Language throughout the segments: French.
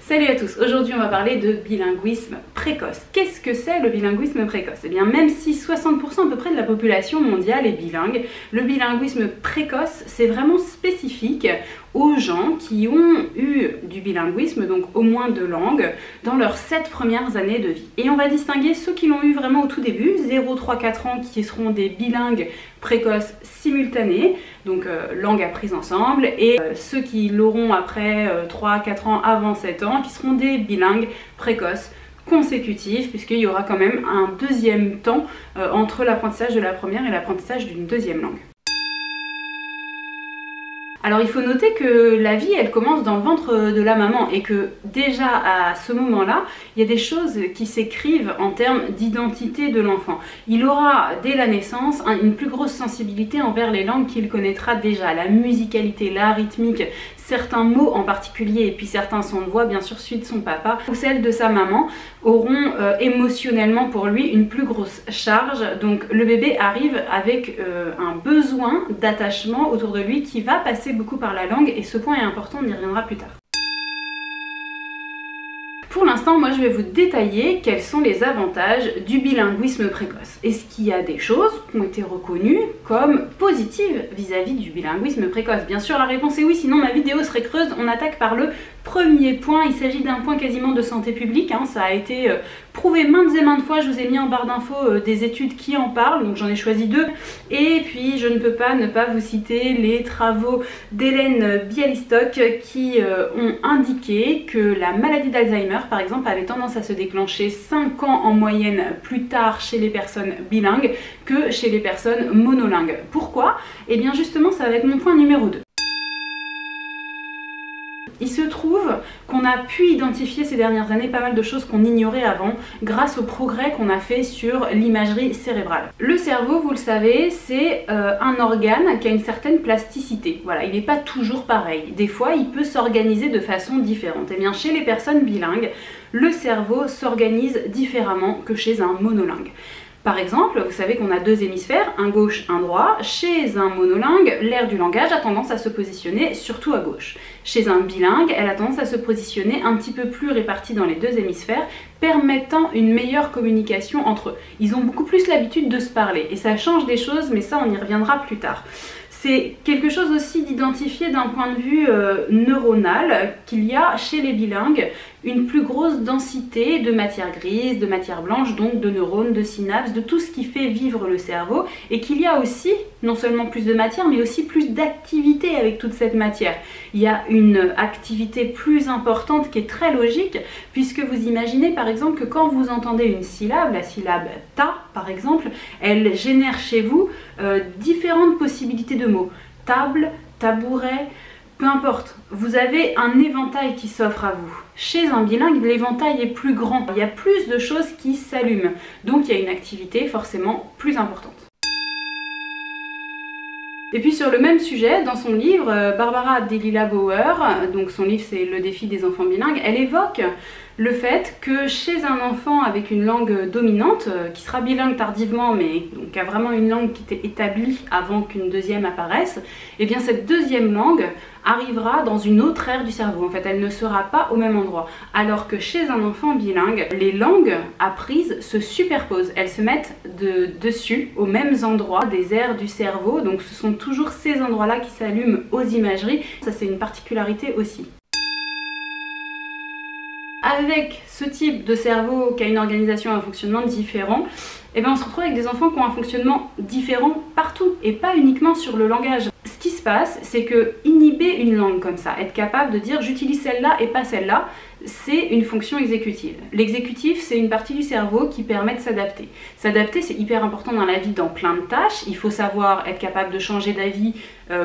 Salut à tous, aujourd'hui on va parler de bilinguisme précoce. Qu'est-ce que c'est le bilinguisme précoce? Eh bien même si 60% à peu près de la population mondiale est bilingue, le bilinguisme précoce c'est vraiment spécifique aux gens qui ont eu du bilinguisme, donc au moins 2 langues, dans leurs 7 premières années de vie. Et on va distinguer ceux qui l'ont eu vraiment au tout début, 0, 3, 4 ans, qui seront des bilingues précoces simultanés, donc langue apprise ensemble, et ceux qui l'auront après 3, 4 ans, avant 7 ans, qui seront des bilingues précoces consécutifs, puisqu'il y aura quand même un deuxième temps entre l'apprentissage de la première et l'apprentissage d'une deuxième langue. Alors il faut noter que la vie elle commence dans le ventre de la maman et que déjà à ce moment-là, il y a des choses qui s'écrivent en termes d'identité de l'enfant. Il aura dès la naissance une plus grosse sensibilité envers les langues qu'il connaîtra déjà, la musicalité, la rythmique, certains mots en particulier et puis certains sons de voix, bien sûr celui de son papa ou celle de sa maman, auront émotionnellement pour lui une plus grosse charge. Donc le bébé arrive avec un besoin d'attachement autour de lui qui va passer beaucoup par la langue et ce point est important, on y reviendra plus tard. Pour l'instant, moi je vais vous détailler quels sont les avantages du bilinguisme précoce. Est-ce qu'il y a des choses qui ont été reconnues comme positives vis-à-vis du bilinguisme précoce? Bien sûr la réponse est oui, sinon ma vidéo serait creuse. On attaque par le premier point, il s'agit d'un point quasiment de santé publique, hein. Ça a été prouvé maintes et maintes fois, je vous ai mis en barre d'infos des études qui en parlent, donc j'en ai choisi 2. Et puis je ne peux pas ne pas vous citer les travaux d'Hélène Bialystok qui ont indiqué que la maladie d'Alzheimer par exemple avait tendance à se déclencher 5 ans en moyenne plus tard chez les personnes bilingues que chez les personnes monolingues. Pourquoi? Eh bien justement ça va être mon point numéro 2. Il se trouve qu'on a pu identifier ces dernières années pas mal de choses qu'on ignorait avant grâce au progrès qu'on a fait sur l'imagerie cérébrale. Le cerveau, vous le savez, c'est un organe qui a une certaine plasticité. Voilà, il n'est pas toujours pareil. Des fois, il peut s'organiser de façon différente. Et bien, chez les personnes bilingues, le cerveau s'organise différemment que chez un monolingue. Par exemple, vous savez qu'on a 2 hémisphères, un gauche, un droit. Chez un monolingue, l'aire du langage a tendance à se positionner surtout à gauche. Chez un bilingue, elle a tendance à se positionner un petit peu plus répartie dans les 2 hémisphères, permettant une meilleure communication entre eux. Ils ont beaucoup plus l'habitude de se parler et ça change des choses, mais ça on y reviendra plus tard. C'est quelque chose aussi d'identifié d'un point de vue neuronal, qu'il y a chez les bilingues une plus grosse densité de matière grise, de matière blanche, donc de neurones, de synapses, de tout ce qui fait vivre le cerveau, et qu'il y a aussi non seulement plus de matière, mais aussi plus d'activité avec toute cette matière. Il y a une activité plus importante qui est très logique, puisque vous imaginez par exemple que quand vous entendez une syllabe, la syllabe ta par exemple, elle génère chez vous différentes possibilités de mots. Table, tabouret, peu importe, vous avez un éventail qui s'offre à vous. Chez un bilingue, l'éventail est plus grand, il y a plus de choses qui s'allument, donc il y a une activité forcément plus importante. Et puis sur le même sujet, dans son livre, Barbara Abdelila-Bauer, donc son livre c'est Le défi des enfants bilingues, elle évoque le fait que chez un enfant avec une langue dominante, qui sera bilingue tardivement, mais donc qui a vraiment une langue qui était établie avant qu'une deuxième apparaisse, et bien cette deuxième langue arrivera dans une autre aire du cerveau. En fait, elle ne sera pas au même endroit. Alors que chez un enfant bilingue, les langues apprises se superposent. Elles se mettent dessus, aux mêmes endroits des aires du cerveau. Donc ce sont toujours ces endroits-là qui s'allument aux imageries. Ça, c'est une particularité aussi. Avec ce type de cerveau qui a une organisation et un fonctionnement différent, eh bien on se retrouve avec des enfants qui ont un fonctionnement différent partout et pas uniquement sur le langage. Ce qui se passe, c'est que inhiber une langue comme ça, être capable de dire j'utilise celle-là et pas celle-là, c'est une fonction exécutive. L'exécutif, c'est une partie du cerveau qui permet de s'adapter. S'adapter, c'est hyper important dans la vie, dans plein de tâches. Il faut savoir être capable de changer d'avis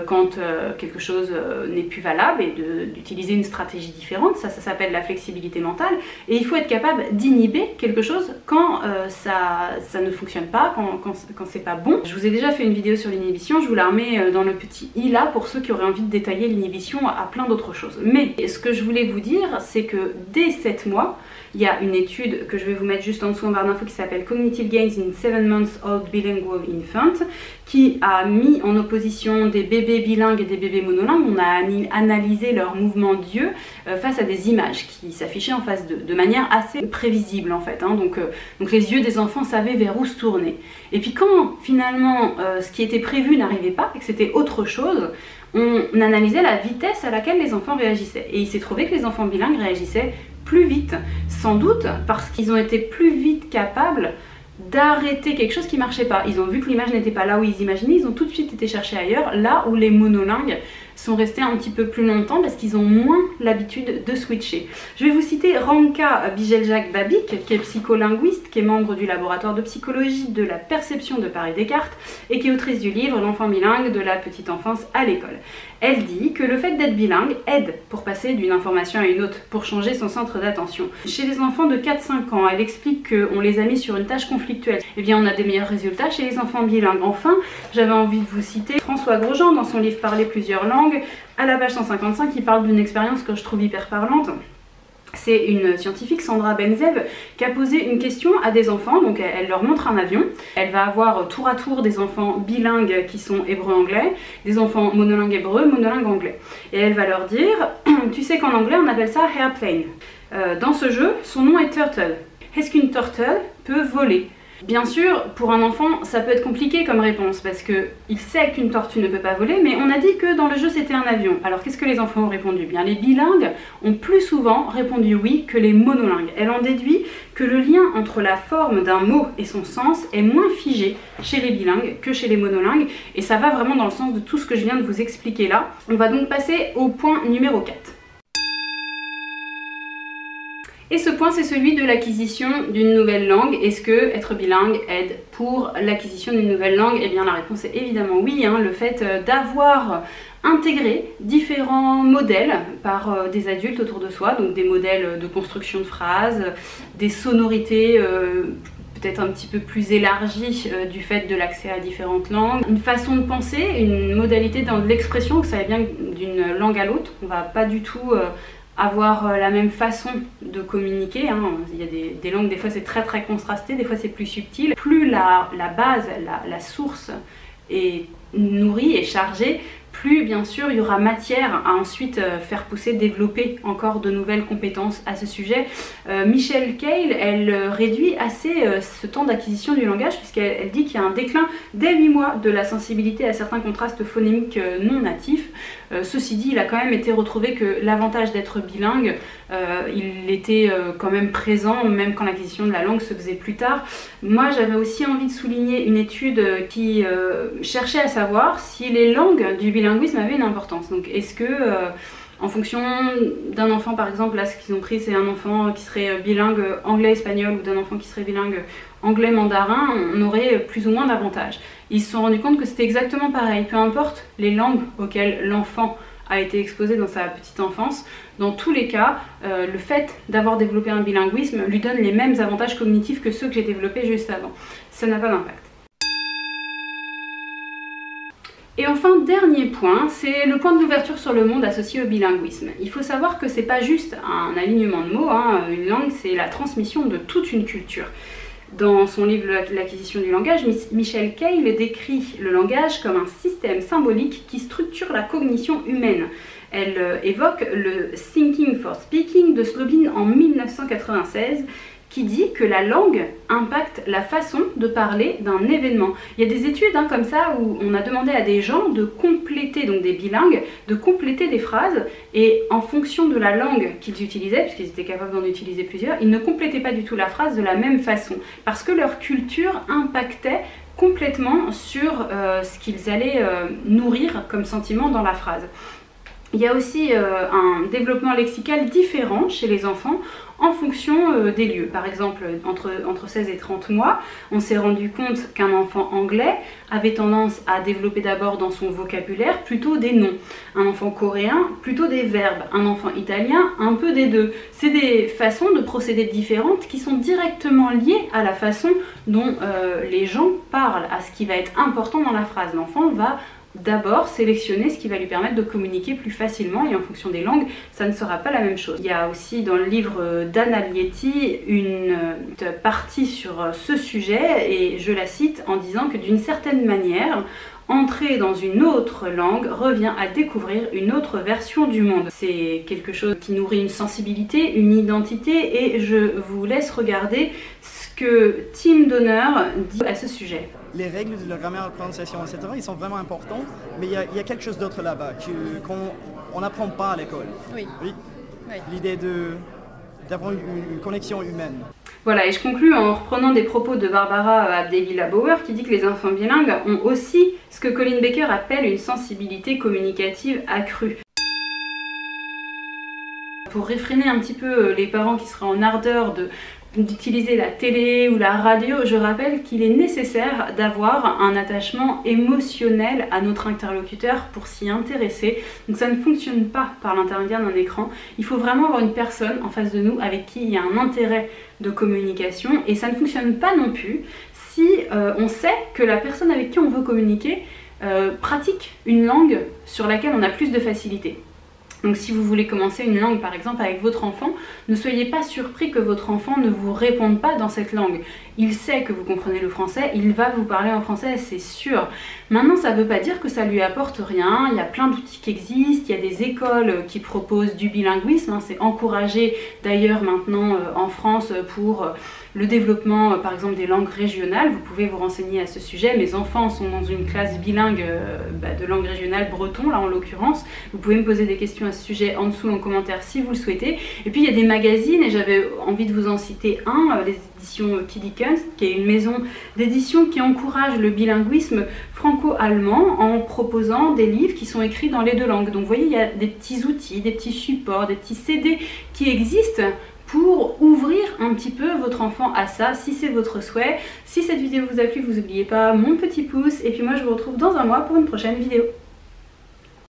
quand quelque chose n'est plus valable et d'utiliser une stratégie différente. Ça s'appelle la flexibilité mentale. Et il faut être capable d'inhiber quelque chose quand ça ne fonctionne pas, quand c'est pas bon. Je vous ai déjà fait une vidéo sur l'inhibition, je vous la remets dans le petit i là pour ceux qui auraient envie de détailler l'inhibition à plein d'autres choses. Mais ce que je voulais vous dire, c'est que que dès 7 mois, il y a une étude que je vais vous mettre juste en dessous en barre d'infos qui s'appelle Cognitive Gains in 7 Months Old Bilingual Infant, qui a mis en opposition des bébés bilingues et des bébés monolingues. On a analysé leurs mouvements d'yeux face à des images qui s'affichaient en face d'eux, de manière assez prévisible en fait. Hein. Donc les yeux des enfants savaient vers où se tourner. Et puis quand finalement ce qui était prévu n'arrivait pas et que c'était autre chose, on analysait la vitesse à laquelle les enfants réagissaient. Et il s'est trouvé que les enfants bilingues réagissaient plus vite, sans doute parce qu'ils ont été plus vite capables d'arrêter quelque chose qui marchait pas. Ils ont vu que l'image n'était pas là où ils imaginaient, ils ont tout de suite été chercher ailleurs, là où les monolingues sont restés un petit peu plus longtemps parce qu'ils ont moins l'habitude de switcher. Je vais vous citer Ranka Bijeljak-Babik, qui est psycholinguiste, qui est membre du laboratoire de psychologie de la perception de Paris-Descartes et qui est autrice du livre L'enfant bilingue de la petite enfance à l'école. Elle dit que le fait d'être bilingue aide pour passer d'une information à une autre, pour changer son centre d'attention. Chez les enfants de 4-5 ans, elle explique qu'on les a mis sur une tâche conflictuelle. Eh bien, on a des meilleurs résultats chez les enfants bilingues. Enfin, j'avais envie de vous citer François Grosjean dans son livre Parler plusieurs langues, à la page 155, il parle d'une expérience que je trouve hyper parlante. C'est une scientifique, Sandra Benzev, qui a posé une question à des enfants, donc elle leur montre un avion. Elle va avoir tour à tour des enfants bilingues qui sont hébreu-anglais, des enfants monolingues hébreux, monolingues anglais. Et elle va leur dire, tu sais qu'en anglais on appelle ça airplane. Dans ce jeu, son nom est Turtle. Est-ce qu'une turtle peut voler ? Bien sûr, pour un enfant, ça peut être compliqué comme réponse parce qu'il sait qu'une tortue ne peut pas voler, mais on a dit que dans le jeu c'était un avion. Alors qu'est-ce que les enfants ont répondu ? Bien, les bilingues ont plus souvent répondu oui que les monolingues. Elle en déduit que le lien entre la forme d'un mot et son sens est moins figé chez les bilingues que chez les monolingues, et ça va vraiment dans le sens de tout ce que je viens de vous expliquer là. On va donc passer au point numéro 4. Et ce point, c'est celui de l'acquisition d'une nouvelle langue. Est-ce que être bilingue aide pour l'acquisition d'une nouvelle langue? Eh bien la réponse est évidemment oui. Le fait d'avoir intégré différents modèles par des adultes autour de soi, donc des modèles de construction de phrases, des sonorités peut-être un petit peu plus élargie du fait de l'accès à différentes langues, une façon de penser, une modalité dans l'expression, vous savez bien d'une langue à l'autre, on va pas du tout avoir la même façon de communiquer. Il y a des langues, des fois c'est très contrasté, des fois c'est plus subtil. Plus la base, la source est nourrie et chargée, plus bien sûr il y aura matière à ensuite faire pousser, développer encore de nouvelles compétences à ce sujet. Michelle Cale, elle réduit assez ce temps d'acquisition du langage puisqu'elle dit qu'il y a un déclin dès 8 mois de la sensibilité à certains contrastes phonémiques non natifs. Ceci dit, il a quand même été retrouvé que l'avantage d'être bilingue, il était quand même présent même quand l'acquisition de la langue se faisait plus tard. Moi j'avais aussi envie de souligner une étude qui cherchait à savoir si les langues du bilinguisme avaient une importance. Donc est-ce que en fonction d'un enfant, par exemple, là ce qu'ils ont pris c'est un enfant qui serait bilingue anglais-espagnol ou d'un enfant qui serait bilingue anglais-mandarin, on aurait plus ou moins d'avantages. Ils se sont rendus compte que c'était exactement pareil, peu importe les langues auxquelles l'enfant a été exposé dans sa petite enfance, dans tous les cas, le fait d'avoir développé un bilinguisme lui donne les mêmes avantages cognitifs que ceux que j'ai développés juste avant. Ça n'a pas d'impact. Et enfin, dernier point, c'est le point de l'ouverture sur le monde associé au bilinguisme. Il faut savoir que c'est pas juste un alignement de mots, une langue c'est la transmission de toute une culture. Dans son livre L'acquisition du langage, Michelle Cale décrit le langage comme un système symbolique qui structure la cognition humaine. Elle évoque le Thinking for Speaking de Slobin en 1996, qui dit que la langue impacte la façon de parler d'un événement. Il y a des études comme ça où on a demandé à des gens de compléter, donc des bilingues, de compléter des phrases et en fonction de la langue qu'ils utilisaient, puisqu'ils étaient capables d'en utiliser plusieurs, ils ne complétaient pas du tout la phrase de la même façon parce que leur culture impactait complètement sur ce qu'ils allaient nourrir comme sentiment dans la phrase. Il y a aussi un développement lexical différent chez les enfants en fonction des lieux. Par exemple, entre 16 et 30 mois, on s'est rendu compte qu'un enfant anglais avait tendance à développer d'abord dans son vocabulaire plutôt des noms. Un enfant coréen, plutôt des verbes. Un enfant italien, un peu des deux. C'est des façons de procéder différentes qui sont directement liées à la façon dont les gens parlent, à ce qui va être important dans la phrase. L'enfant va d'abord sélectionner ce qui va lui permettre de communiquer plus facilement, et en fonction des langues, ça ne sera pas la même chose. Il y a aussi dans le livre d'Anna Lietti une partie sur ce sujet, et je la cite en disant que d'une certaine manière, entrer dans une autre langue revient à découvrir une autre version du monde. C'est quelque chose qui nourrit une sensibilité, une identité, et je vous laisse regarder ce que Tim Donner dit à ce sujet. Les règles de la grammaire, la prononciation, etc., ils sont vraiment importants, mais il y a quelque chose d'autre là-bas qu'on n'apprend pas à l'école. Oui. L'idée d'avoir une connexion humaine. Voilà, et je conclus en reprenant des propos de Barbara Abdevilla-Bauer qui dit que les enfants bilingues ont aussi ce que Colin Baker appelle une sensibilité communicative accrue. Pour réfréner un petit peu les parents qui seraient en ardeur d'utiliser la télé ou la radio, je rappelle qu'il est nécessaire d'avoir un attachement émotionnel à notre interlocuteur pour s'y intéresser. Donc ça ne fonctionne pas par l'intermédiaire d'un écran. Il faut vraiment avoir une personne en face de nous avec qui il y a un intérêt de communication, et ça ne fonctionne pas non plus si on sait que la personne avec qui on veut communiquer pratique une langue sur laquelle on a plus de facilité. Donc si vous voulez commencer une langue par exemple avec votre enfant, ne soyez pas surpris que votre enfant ne vous réponde pas dans cette langue. Il sait que vous comprenez le français, il va vous parler en français, c'est sûr. Maintenant, ça ne veut pas dire que ça lui apporte rien, il y a plein d'outils qui existent, il y a des écoles qui proposent du bilinguisme, hein, c'est encouragé d'ailleurs maintenant en France pour le développement par exemple des langues régionales. Vous pouvez vous renseigner à ce sujet. Mes enfants sont dans une classe bilingue de langue régionale breton là en l'occurrence. Vous pouvez me poser des questions à ce sujet en dessous en commentaire si vous le souhaitez. Et puis il y a des magazines, et j'avais envie de vous en citer un, les éditions Kiddie-Kunst, qui est une maison d'édition qui encourage le bilinguisme franco-allemand en proposant des livres qui sont écrits dans les deux langues. Donc vous voyez, il y a des petits outils, des petits supports, des petits CD qui existent pour ouvrir un petit peu votre enfant à ça, si c'est votre souhait. Si cette vidéo vous a plu, vous n'oubliez pas mon petit pouce, et puis moi je vous retrouve dans un mois pour une prochaine vidéo.